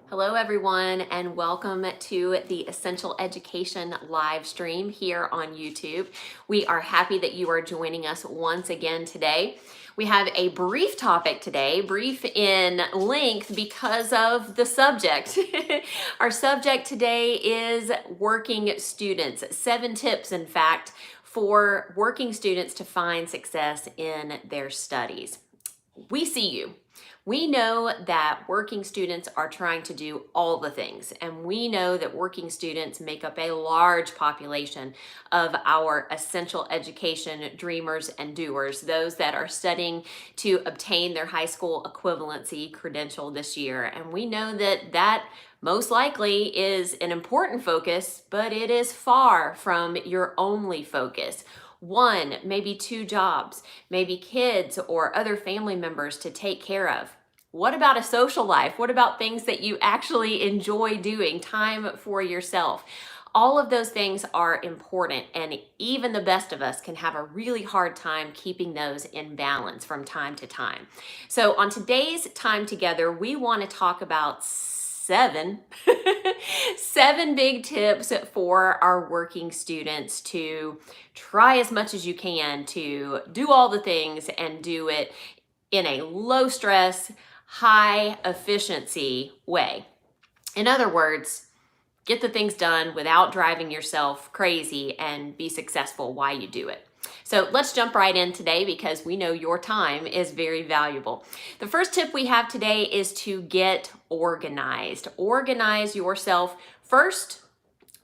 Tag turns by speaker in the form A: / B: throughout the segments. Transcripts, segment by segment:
A: Hello everyone, and welcome to the Essential Education live stream here on YouTube. We are happy that you are joining us once again today. We have a brief topic today, brief in length because of the subject. Our subject today is working students. 7 tips, in fact, for working students to find success in their studies. We see you. We know that working students are trying to do all the things, and we know that working students make up a large population of our essential education dreamers and doers, those that are studying to obtain their high school equivalency credential this year. And we know that most likely is an important focus, but it is far from your only focus. 1, maybe 2 jobs, maybe kids or other family members to take care of. What about a social life? What about things that you actually enjoy doing, time for yourself? All of those things are important, and even the best of us can have a really hard time keeping those in balance from time to time. So on today's time together, we want to talk about 7 big tips for our working students to try as much as you can to do all the things and do it in a low stress, high efficiency way. In other words, get the things done without driving yourself crazy and be successful while you do it. So let's jump right in today because we know your time is very valuable. The first tip we have today is to get organized. Organize yourself first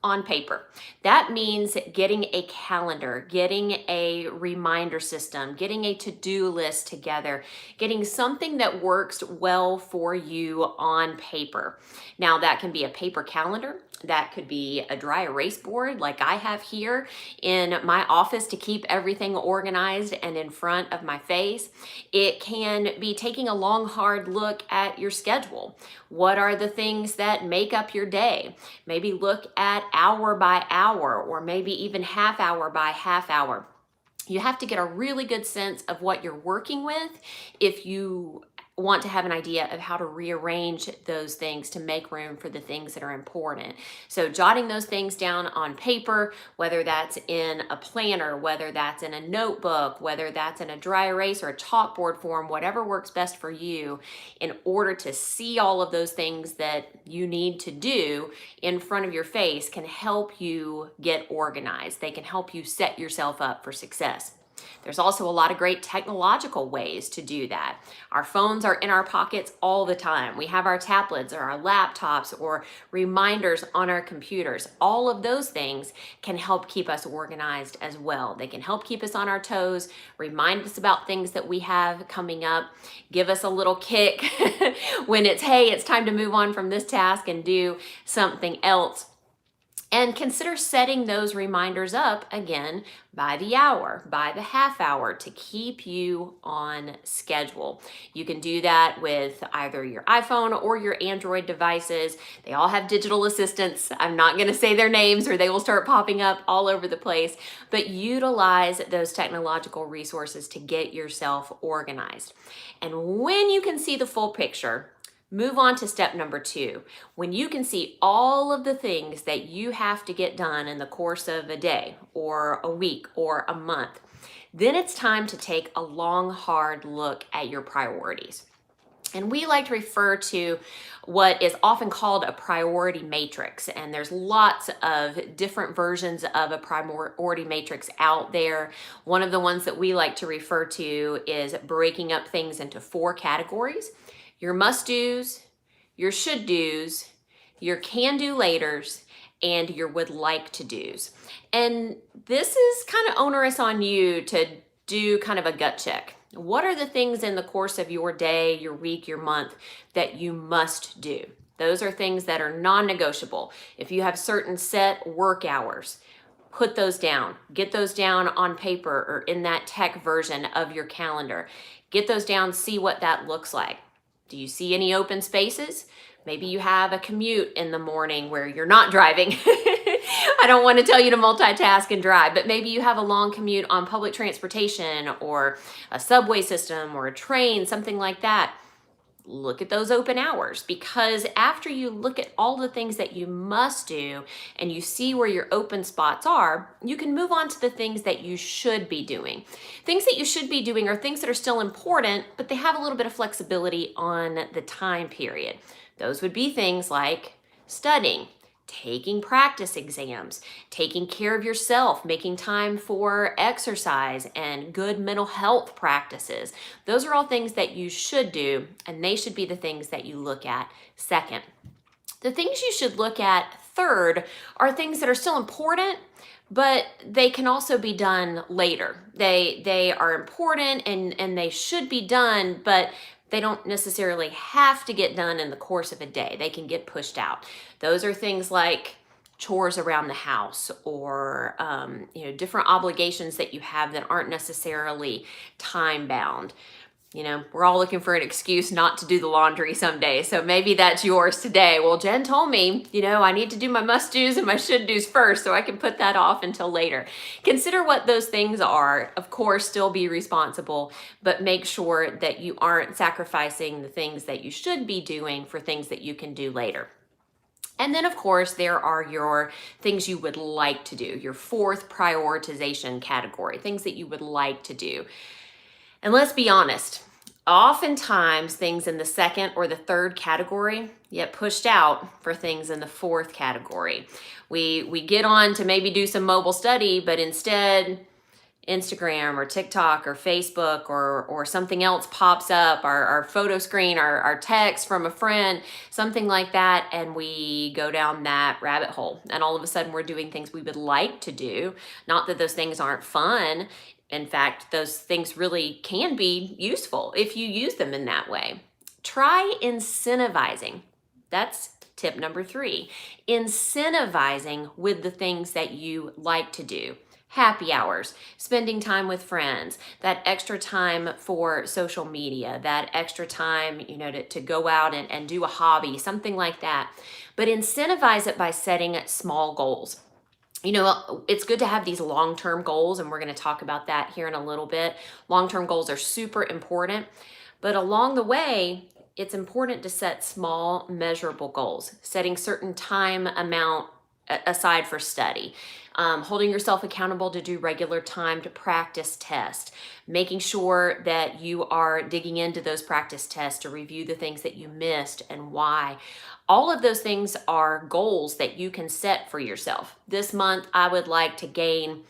A: on paper. That means getting a calendar, getting a reminder system, getting a to-do list together, getting something that works well for you on paper. Now that can be a paper calendar, that could be a dry erase board like I have here in my office to keep everything organized and in front of my face. It can be taking a long, hard look at your schedule. What are the things that make up your day? Maybe look at hour by hour, or maybe even half hour by half hour. You have to get a really good sense of what you're working with if you want to have an idea of how to rearrange those things to make room for the things that are important. So jotting those things down on paper, whether that's in a planner, whether that's in a notebook, whether that's in a dry erase or a chalkboard form, whatever works best for you, in order to see all of those things that you need to do in front of your face, can help you get organized. They can help you set yourself up for success. There's also a lot of great technological ways to do that. Our phones are in our pockets all the time. We have our tablets or our laptops or reminders on our computers. All of those things can help keep us organized as well. They can help keep us on our toes, remind us about things that we have coming up, give us a little kick when it's time to move on from this task and do something else. And consider setting those reminders up again by the hour, by the half hour, to keep you on schedule. You can do that with either your iPhone or your Android devices. They all have digital assistants. I'm not going to say their names or they will start popping up all over the place, but utilize those technological resources to get yourself organized. And when you can see the full picture, move on to step number 2. When you can see all of the things that you have to get done in the course of a day or a week or a month, then it's time to take a long, hard look at your priorities. And we like to refer to what is often called a priority matrix. And there's lots of different versions of a priority matrix out there. One of the ones that we like to refer to is breaking up things into 4 categories: your must-dos, your should-dos, your can-do-laters, and your would-like-to-dos. And this is kind of onerous on you to do kind of a gut check. What are the things in the course of your day, your week, your month that you must do? Those are things that are non-negotiable. If you have certain set work hours, put those down. Get those down on paper or in that tech version of your calendar. Get those down, see what that looks like. Do you see any open spaces? Maybe you have a commute in the morning where you're not driving. I don't want to tell you to multitask and drive, but maybe you have a long commute on public transportation or a subway system or a train, something like that. look at those open hours, because after you look at all the things that you must do and you see where your open spots are, you can move on to the things that you should be doing. Things that you should be doing are things that are still important, but they have a little bit of flexibility on the time period. Those would be things like studying, taking practice exams, taking care of yourself, making time for exercise and good mental health practices. Those are all things that you should do, and they should be the things that you look at second. The things you should look at third are things that are still important, but they can also be done later. They are important and they should be done, but they don't necessarily have to get done in the course of a day. They can get pushed out. Those are things like chores around the house, or different obligations that you have that aren't necessarily time bound. We're all looking for an excuse not to do the laundry someday. So maybe that's yours today. Well, Jen told me, I need to do my must-dos and my should-dos first, so I can put that off until later. Consider what those things are. Of course, still be responsible, but make sure that you aren't sacrificing the things that you should be doing for things that you can do later. And then, of course, there are your things you would like to do, your fourth prioritization category, things that you would like to do. And let's be honest, oftentimes things in the second or the third category get pushed out for things in the fourth category. We get on to maybe do some mobile study, but instead Instagram or TikTok or Facebook or something else pops up, our photo screen, our text from a friend, something like that, and we go down that rabbit hole. And all of a sudden we're doing things we would like to do. Not that those things aren't fun. In fact, those things really can be useful if you use them in that way. Try incentivizing. That's tip number 3. Incentivizing with the things that you like to do. Happy hours, spending time with friends, that extra time for social media, that extra time, to go out and do a hobby, something like that. But incentivize it by setting small goals. It's good to have these long-term goals, and we're going to talk about that here in a little bit. Long-term goals are super important, but along the way, it's important to set small, measurable goals, setting certain time amount aside for study, holding yourself accountable to do regular time to practice test, making sure that you are digging into those practice tests to review the things that you missed and why. All of those things are goals that you can set for yourself. This month, I would like to gain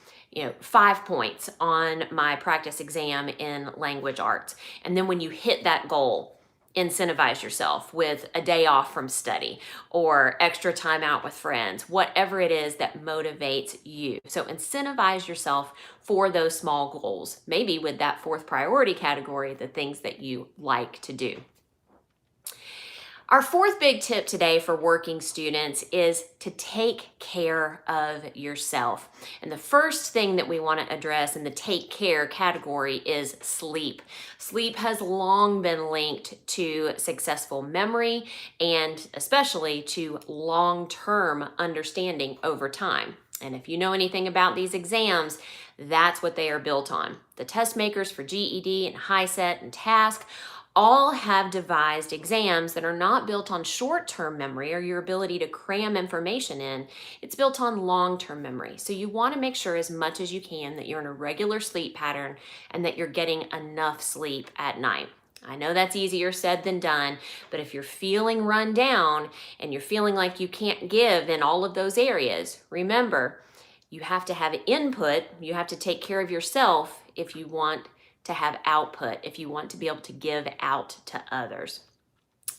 A: 5 points on my practice exam in language arts. And then when you hit that goal, incentivize yourself with a day off from study or extra time out with friends, whatever it is that motivates you. So incentivize yourself for those small goals, maybe with that fourth priority category, the things that you like to do. Our fourth big tip today for working students is to take care of yourself. And the first thing that we want to address in the take care category is sleep. Sleep has long been linked to successful memory and especially to long-term understanding over time. And if you know anything about these exams, that's what they are built on. The test makers for GED and HiSET and TASC all have devised exams that are not built on short-term memory or your ability to cram information in. It's built on long-term memory. So you want to make sure as much as you can that you're in a regular sleep pattern and that you're getting enough sleep at night. I know that's easier said than done, but if you're feeling run down and you're feeling like you can't give in all of those areas, remember, you have to have input, you have to take care of yourself if you want to have output, if you want to be able to give out to others.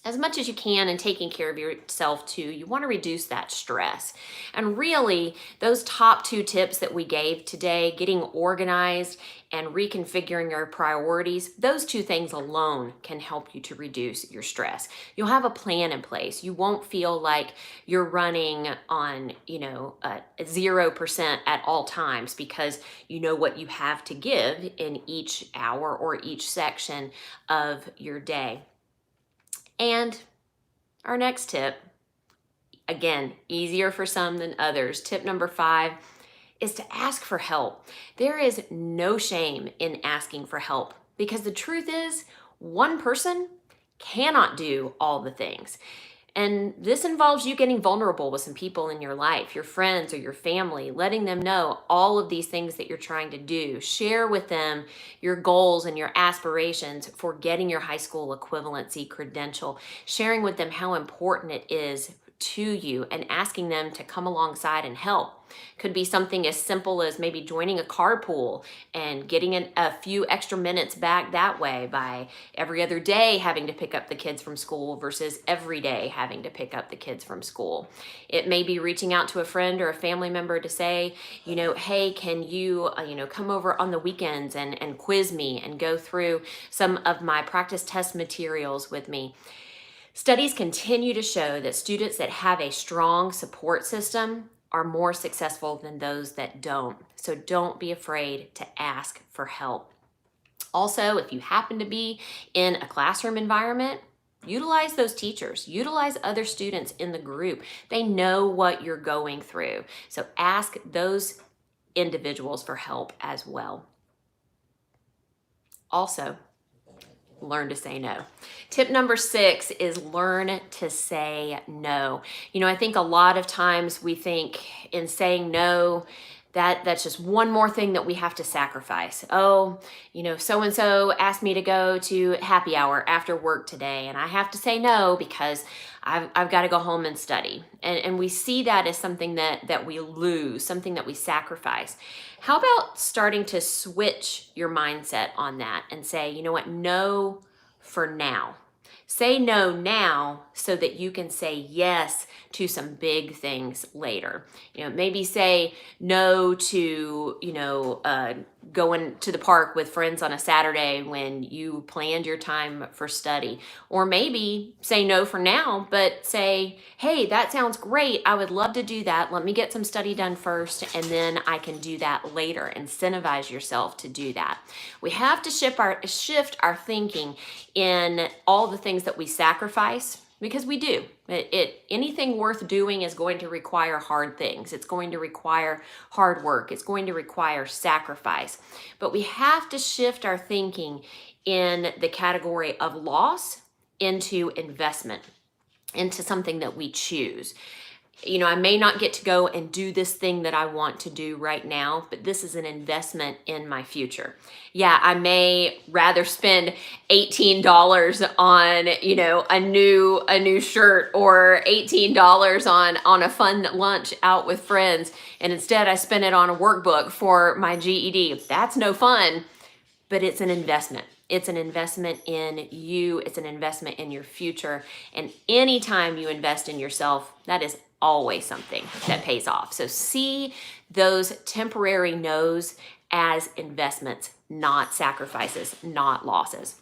A: As much as you can in taking care of yourself too, you want to reduce that stress. And really, those top 2 tips that we gave today, getting organized and reconfiguring your priorities, those 2 things alone can help you to reduce your stress. You'll have a plan in place. You won't feel like you're running on, 0% at all times because you know what you have to give in each hour or each section of your day. And our next tip, again, easier for some than others. Tip number 5 is to ask for help. There is no shame in asking for help because the truth is, one person cannot do all the things. And this involves you getting vulnerable with some people in your life, your friends or your family, letting them know all of these things that you're trying to do. Share with them your goals and your aspirations for getting your high school equivalency credential, sharing with them how important it is to you and asking them to come alongside and help. Could be something as simple as maybe joining a carpool and getting a few extra minutes back that way by every other day having to pick up the kids from school versus every day having to pick up the kids from school. It may be reaching out to a friend or a family member to say, hey, can you, come over on the weekends and quiz me and go through some of my practice test materials with me. Studies continue to show that students that have a strong support system are more successful than those that don't. So don't be afraid to ask for help. Also, if you happen to be in a classroom environment, utilize those teachers, utilize other students in the group. They know what you're going through. So ask those individuals for help as well. Also, learn to say no. Tip number 6 is learn to say no. I think a lot of times we think in saying no, that's just one more thing that we have to sacrifice. Oh, so-and-so asked me to go to happy hour after work today, and I have to say no because I've got to go home and study. And we see that as something that we lose, something that we sacrifice. How about starting to switch your mindset on that and say, you know what, no for now. Say no now so that you can say yes to some big things later. Maybe say no to, going to the park with friends on a Saturday when you planned your time for study. Or maybe say no for now, but say, hey, that sounds great. I would love to do that. Let me get some study done first, and then I can do that later. Incentivize yourself to do that. We have to shift our thinking in all the things that we sacrifice, because we do. Anything worth doing is going to require hard things. It's going to require hard work. It's going to require sacrifice. But we have to shift our thinking in the category of loss into investment, into something that we choose. I may not get to go and do this thing that I want to do right now, but this is an investment in my future. Yeah, I may rather spend $18 on, a new shirt, or $18 on a fun lunch out with friends, and instead I spend it on a workbook for my GED. That's no fun, but it's an investment. It's an investment in you. It's an investment in your future. And anytime you invest in yourself, that is always something that pays off. So see those temporary no's as investments, not sacrifices, not losses.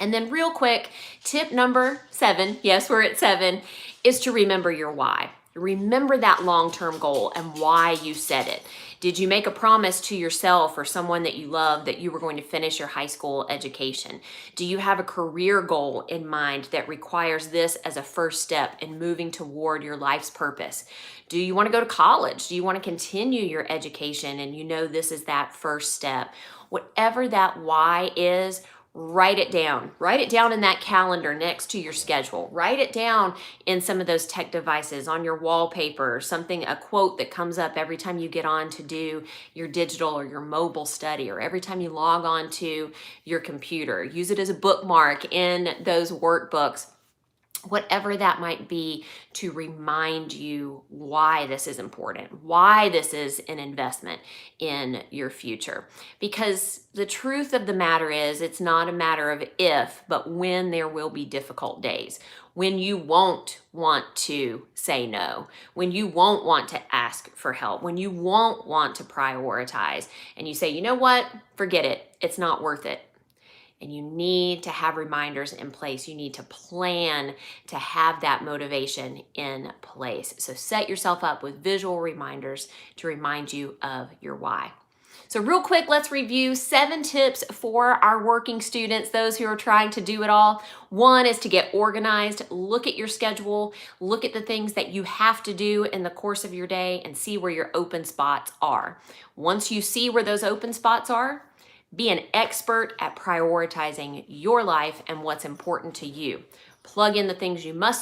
A: And then real quick, tip number 7, yes, we're at 7, is to remember your why. Remember that long-term goal and why you set it. Did you make a promise to yourself or someone that you love that you were going to finish your high school education? Do you have a career goal in mind that requires this as a first step in moving toward your life's purpose? Do you want to go to college? Do you want to continue your education and this is that first step? Whatever that why is, write it down. Write it down in that calendar next to your schedule. Write it down in some of those tech devices, on your wallpaper, a quote that comes up every time you get on to do your digital or your mobile study, or every time you log on to your computer. Use it as a bookmark in those workbooks. Whatever that might be, to remind you why this is important, why this is an investment in your future. Because the truth of the matter is, it's not a matter of if, but when there will be difficult days, when you won't want to say no, when you won't want to ask for help, when you won't want to prioritize, and you say, you know what, forget it, it's not worth it. And you need to have reminders in place. You need to plan to have that motivation in place. So set yourself up with visual reminders to remind you of your why. So real quick, let's review 7 tips for our working students, those who are trying to do it all. 1 is to get organized. Look at your schedule. Look at the things that you have to do in the course of your day and see where your open spots are. Once you see where those open spots are, Be an expert at prioritizing your life and what's important to you. Plug in the things you must